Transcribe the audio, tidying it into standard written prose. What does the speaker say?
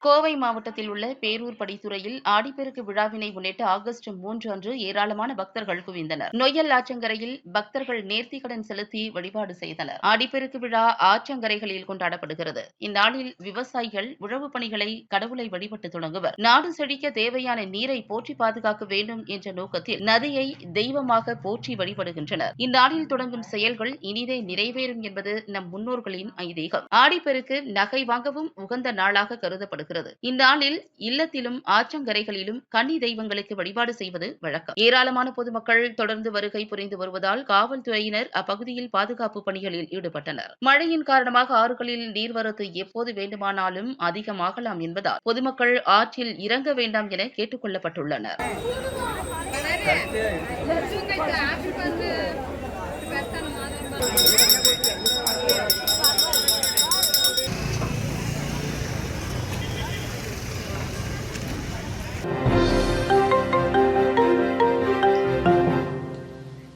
கோவை மாவட்டத்தில் உள்ள பேரூர் படித்துறையில் ஆடிப்பெருக்கு விழாவினை முன்னிட்டு ஆகஸ்ட் 3 அன்று ஏராளமான பக்தர்கள் குவிந்தனர். நொய்யல் ஆற்றங்கரையில் பக்தர்கள் நேர்த்திக்கடன் செலுத்தி வழிபாடு செய்தனர். ஆடிப்பெருக்கு விழா ஆற்றங்கரைகளில் கொண்டாடப்படுகிறது. இந்நாளில் விவசாயிகள் உழவு பணிகளை கடவுளை வழிபட்டு தொடங்குவர். நாடு செழிக்க தேவையான நீரை போற்றி பாதுகாக்க வேண்டும் என்ற நோக்கத்தில் நதியை தெய்வமாக போற்றி வழிபடுகின்றனர். இந்நாளில் தொடங்கும் செயல்கள் இனிதே நிறைவேறும் என்பது நம் முன்னோர்களின் ஐதீகம். ஆடிப்பெருக்கு நகை வாங்கவும் உகந்த நாளாக கருதப்படுகிறது. இந்நாளில் இல்லத்திலும் ஆற்றங்கரைகளிலும் கன்னி தெய்வங்களுக்கு வழிபாடு செய்வது வழக்கம். ஏராளமான பொதுமக்கள் தொடர்ந்து வருகை புரிந்து வருவதால் காவல்துறையினர் அப்பகுதியில் பாதுகாப்பு பணிகளில் ஈடுபட்டனர். மழையின் காரணமாக ஆறுகளில் நீர்வரத்து எப்போது வேண்டுமானாலும் அதிகமாகலாம் என்பதால் பொதுமக்கள் ஆற்றில் இறங்க வேண்டாம் என கேட்டுக் கொள்ளப்பட்டுள்ளனர். Gracias.